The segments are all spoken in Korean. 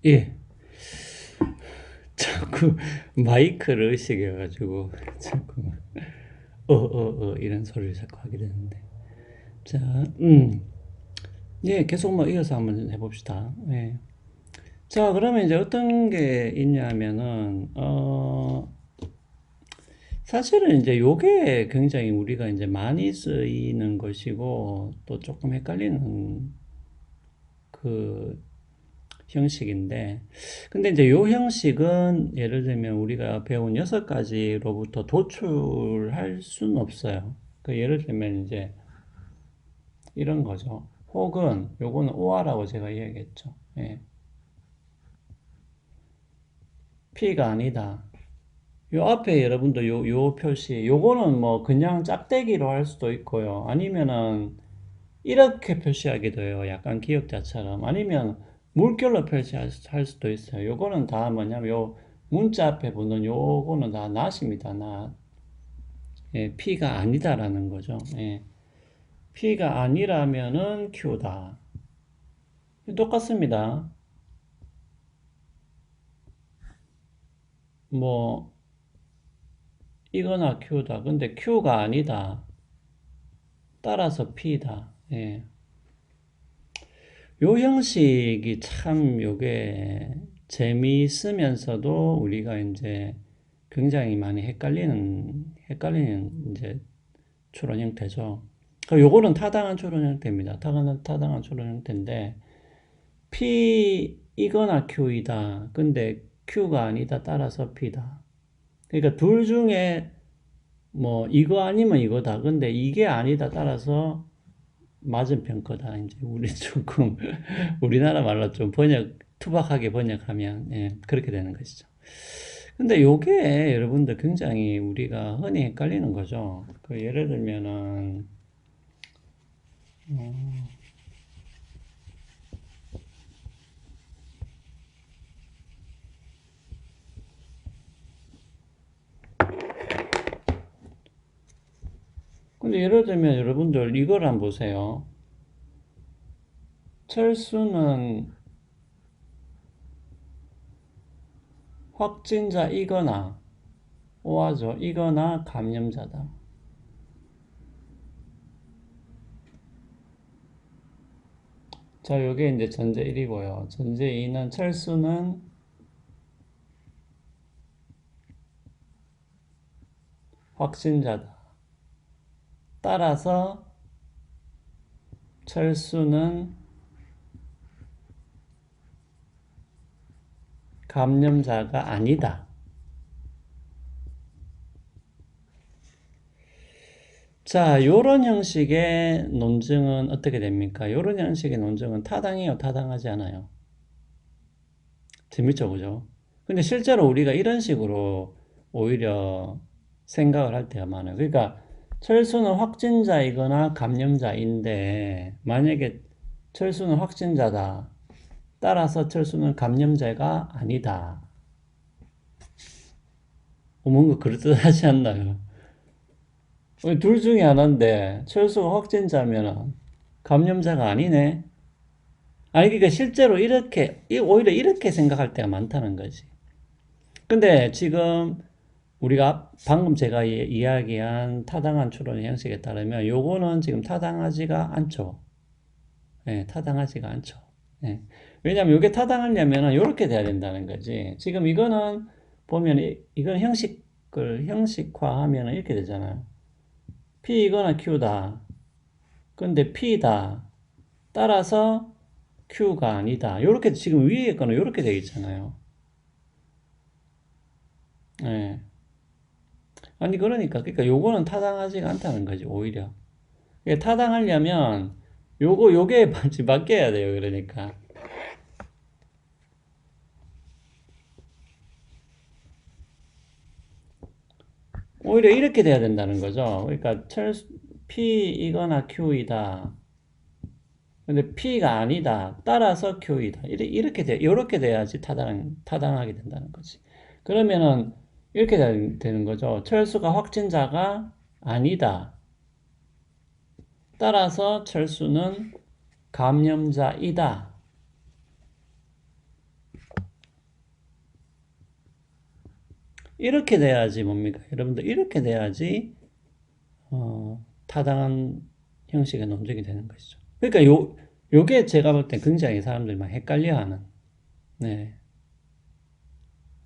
예. 자꾸 마이크를 의식해가지고 자꾸 이런 소리를 자꾸 하게 되는데. 자, 예, 계속 뭐 이어서 한번 해봅시다. 예. 자, 그러면 이제 어떤 게 있냐면은, 사실은 이제 요게 굉장히 우리가 이제 많이 쓰이는 것이고, 또 조금 헷갈리는 그 형식인데, 근데 이제 요 형식은 예를 들면 우리가 배운 6가지로부터 도출할 수는 없어요. 그 예를 들면 이제 이런 거죠. 혹은 요거는 오아라고 제가 이야기했죠. 예. P가 아니다. 요 앞에 여러분들 요 표시, 요거는 뭐 그냥 짝대기로 할 수도 있고요. 아니면은 이렇게 표시하기도 해요. 약간 기역자처럼. 아니면 물결로 표시할 수도 있어요. 요거는 다 뭐냐면 요 문자 앞에 붙는 요거는 다 낫입니다. 낫. 예, P가 아니다라는 거죠. 예. P가 아니라면은 Q다. 똑같습니다. 뭐 이거나 Q다. 근데 Q가 아니다. 따라서 P다. 예. 요 형식이 참 요게 재미있으면서도 우리가 이제 굉장히 많이 헷갈리는 이제 추론 형태죠. 요거는 타당한 추론 형태입니다. 타당한 추론 형태인데, P이거나 Q이다. 근데 Q가 아니다. 따라서 P다. 그러니까 둘 중에 뭐 이거 아니면 이거다. 근데 이게 아니다. 따라서 맞은편 거다. 이제 우리 조금 우리나라 말로 좀 투박하게 번역하면 그렇게 되는 것이죠. 근데 요게 여러분들 굉장히 우리가 흔히 헷갈리는 거죠. 그 예를 들면은 근데 예를 들면 여러분들 이걸 한번 보세요. 철수는 확진자이거나 오하죠. 이거나 감염자다. 자, 요게 이제 전제 1이고요. 전제 2는 철수는 확진자다. 따라서 철수는 감염자가 아니다. 자, 요런 형식의 논증은 어떻게 됩니까? 요런 형식의 논증은 타당해요, 타당하지 않아요? 재밌죠, 그죠? 근데 실제로 우리가 이런 식으로 오히려 생각을 할 때가 많아요. 그러니까 철수는 확진자이거나 감염자인데 만약에 철수는 확진자다. 따라서 철수는 감염자가 아니다. 뭔가 그럴듯하지 않나요? 둘 중에 하나인데 철수가 확진자면 감염자가 아니네. 아니 그러니까 실제로 이렇게 오히려 이렇게 생각할 때가 많다는 거지. 근데 지금 우리가 방금 제가 이야기한 타당한 추론 형식에 따르면 요거는 지금 타당하지가 않죠. 예, 타당하지가 않죠. 예. 왜냐면 이게 타당하려면 이렇게 돼야 된다는 거지. 지금 이거는 보면 이건 형식을 형식화하면 이렇게 되잖아요. P이거나 Q다. 근데 P다. 따라서 Q가 아니다. 요렇게 지금 위에 거는 요렇게 되어 있잖아요. 예. 아니 그러니까 요거는 타당하지가 않다는 거지 오히려. 이게 타당하려면 요게 바뀌어야 돼요. 그러니까 오히려 이렇게 돼야 된다는 거죠. 그러니까 P이거나 Q이다. 근데 P가 아니다. 따라서 Q이다. 이렇게 돼야지 타당하게 된다는 거지. 그러면은 이렇게 되는 거죠. 철수가 확진자가 아니다. 따라서 철수는 감염자이다. 이렇게 돼야지 뭡니까? 여러분들 이렇게 돼야지 타당한 형식의 논증이 되는 것이죠. 그러니까 요게 제가 볼 때 굉장히 사람들이 많이 헷갈려하는, 네.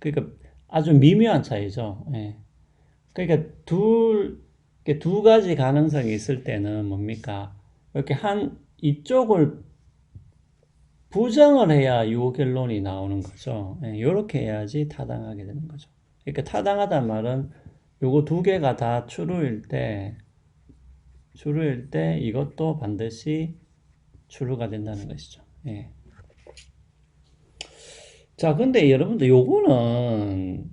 그러니까 아주 미묘한 차이죠. 예. 그러니까 이렇게 두 가지 가능성이 있을 때는 뭡니까? 이렇게 이쪽을 부정을 해야 요 결론이 나오는 거죠. 예, 이렇게 해야지 타당하게 되는 거죠. 그러니까 타당하다는 말은 요거 두 개가 다 true일 때 이것도 반드시 true가 된다는 것이죠. 예. 자, 근데 여러분들 요거는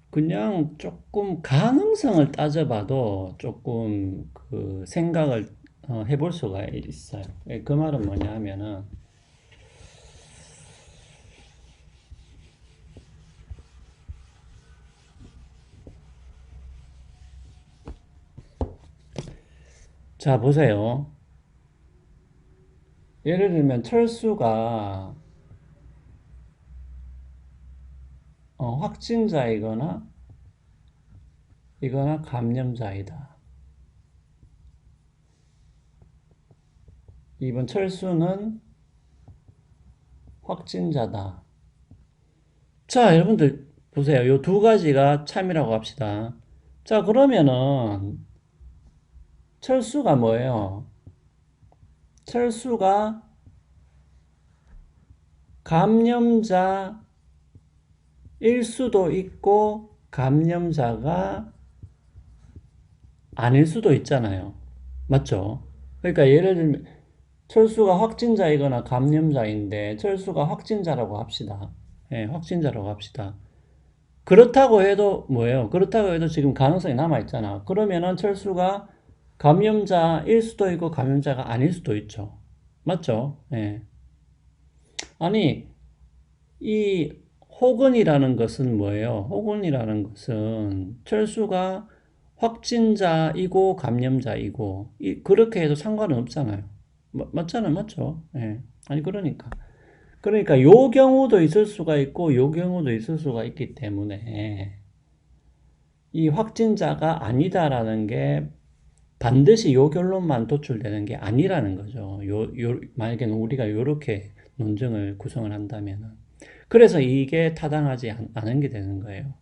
그냥 조금 가능성을 따져봐도 조금 그 생각을 해볼 수가 있어요. 예, 그 말은 뭐냐 하면은 자, 보세요. 예를 들면 철수가 확진자이거나 감염자이다. 이번 철수는 확진자다. 자, 여러분들 보세요. 요 두 가지가 참이라고 합시다. 자, 그러면은 철수가 뭐예요? 철수가 감염자일 수도 있고 감염자가 아닐 수도 있잖아요. 맞죠? 그러니까 예를 들면 철수가 확진자이거나 감염자인데 철수가 확진자라고 합시다. 예, 확진자라고 합시다. 그렇다고 해도 뭐예요? 그렇다고 해도 지금 가능성이 남아있잖아. 그러면은 철수가 감염자일 수도 있고 감염자가 아닐 수도 있죠. 맞죠? 예. 아니, 이 혹은이라는 것은 뭐예요? 혹은이라는 것은 철수가 확진자이고 감염자이고 그렇게 해도 상관은 없잖아요. 맞잖아요, 맞죠? 예. 아니 그러니까 요 경우도 있을 수가 있고 요 경우도 있을 수가 있기 때문에 이 확진자가 아니다라는 게 반드시 요 결론만 도출되는 게 아니라는 거죠. 만약에 우리가 요렇게 논증을 구성을 한다면은. 그래서 이게 타당하지 않은 게 되는 거예요.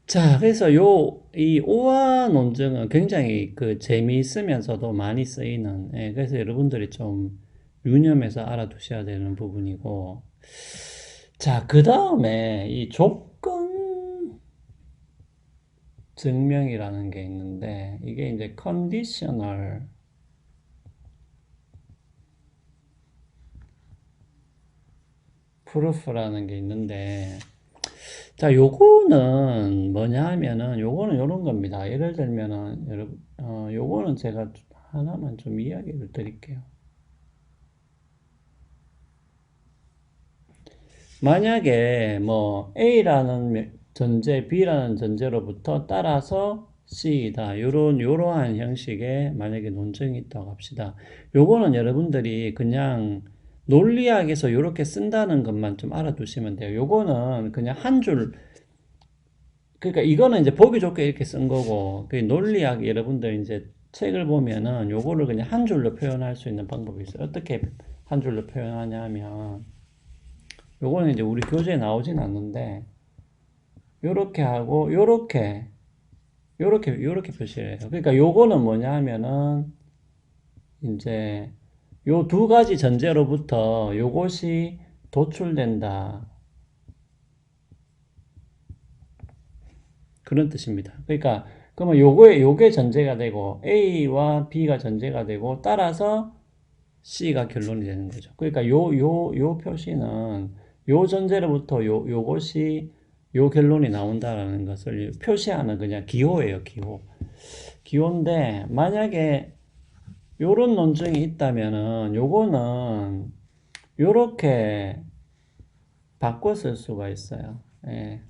자, 그래서 이 오화 논증은 굉장히 그 재미있으면서도 많이 쓰이는, 예, 그래서 여러분들이 좀 유념해서 알아두셔야 되는 부분이고, 자, 그 다음에 이 조건 증명이라는 게 있는데, 이게 이제 conditional proof라는 게 있는데, 자, 요거는 뭐냐 하면은, 요거는 요런 겁니다. 예를 들면은, 여러분, 요거는 제가 하나만 좀 이야기를 드릴게요. 만약에 뭐, A라는 전제, B라는 전제로부터 따라서 C이다. 요러한 형식의 만약에 논증이 있다고 합시다. 요거는 여러분들이 그냥 논리학에서 요렇게 쓴다는 것만 좀 알아두시면 돼요. 요거는 그냥 한 줄, 그러니까 이거는 이제 보기 좋게 이렇게 쓴 거고, 그 논리학 여러분들 이제 책을 보면은 요거를 그냥 한 줄로 표현할 수 있는 방법이 있어요. 어떻게 한 줄로 표현하냐 하면, 요거는 이제 우리 교재에 나오진 않는데, 요렇게 하고, 요렇게 표시를 해요. 그러니까 요거는 뭐냐 하면은, 이제 요 두 가지 전제로부터 요것이 도출된다. 그런 뜻입니다. 그러니까 그러면 요게 전제가 되고 A와 B가 전제가 되고 따라서 C가 결론이 되는 거죠. 그러니까 요 표시는 요 전제로부터 요것이 요 결론이 나온다라는 것을 표시하는 그냥 기호예요, 기호. 기호인데 만약에 요런 논증이 있다면은 요거는 요렇게 바꿔 쓸 수가 있어요. 예.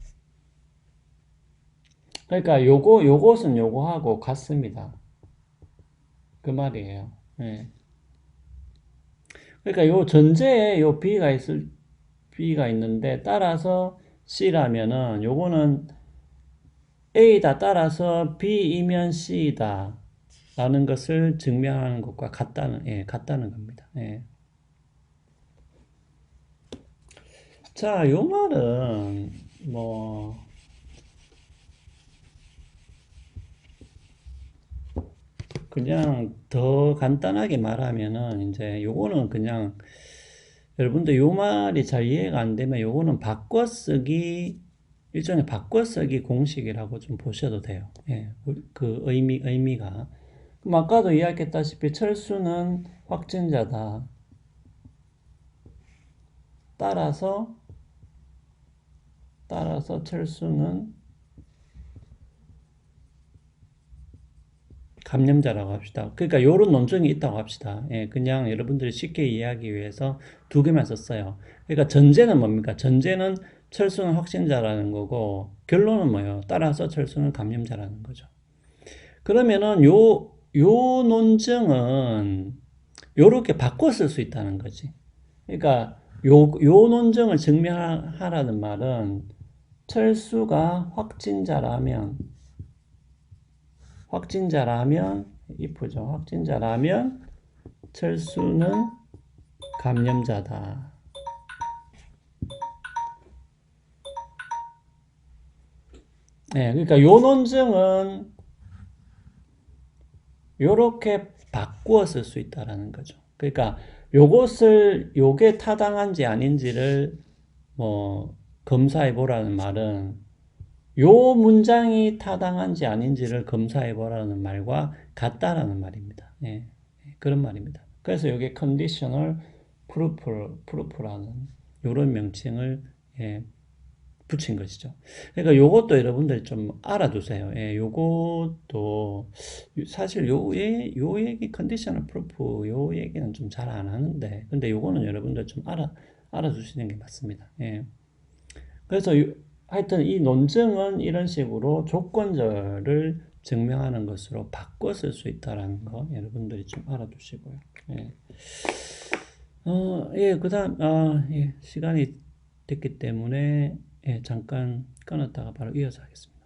그러니까 요것은 요거하고 같습니다. 그 말이에요. 예. 그러니까 요 전제에 요 B가 있는데 따라서 C라면은 요거는 A다 따라서 B이면 C다 라는 것을 증명하는 것과 같다는 겁니다. 예. 자, 요 말은 뭐 그냥 더 간단하게 말하면은 이제 요거는 그냥 여러분들 요 말이 잘 이해가 안 되면 요거는 바꿔쓰기 일종의 바꿔쓰기 공식이라고 좀 보셔도 돼요. 예, 그 의미가. 그럼 아까도 이야기했다시피 철수는 확진자다. 따라서 철수는 감염자라고 합시다. 그러니까 요런 논증이 있다고 합시다. 예, 그냥 여러분들이 쉽게 이해하기 위해서 두 개만 썼어요. 그러니까 전제는 뭡니까? 전제는 철수는 확진자라는 거고 결론은 뭐예요? 따라서 철수는 감염자라는 거죠. 그러면은 요 논증은 요렇게 바꿔 쓸 수 있다는 거지. 그러니까 요 논증을 증명하라는 말은 철수가 확진자라면 if죠. 확진자라면 철수는 감염자다. 네, 그러니까 요 논증은 요렇게 바꾸어 쓸 수 있다라는 거죠. 그러니까 요게 타당한지 아닌지를 뭐 검사해 보라는 말은 요 문장이 타당한지 아닌지를 검사해 보라는 말과 같다라는 말입니다. 예, 그런 말입니다. 그래서 이게 conditional proof라는 요런 명칭을 예, 붙인 것이죠. 그러니까 요것도 여러분들 좀 알아두세요. 예, 요것도 사실 요 얘기 컨디셔널 프루프 요 얘기는 좀 잘 안 하는데 근데 요거는 여러분들 좀 알아두시는 게 맞습니다. 예. 그래서 하여튼 이 논증은 이런 식으로 조건절을 증명하는 것으로 바꿔 쓸 수 있다라는 거 여러분들이 좀 알아두시고요. 예. 예, 그다음 예, 시간이 됐기 때문에 예, 잠깐 끊었다가 바로 이어서 하겠습니다.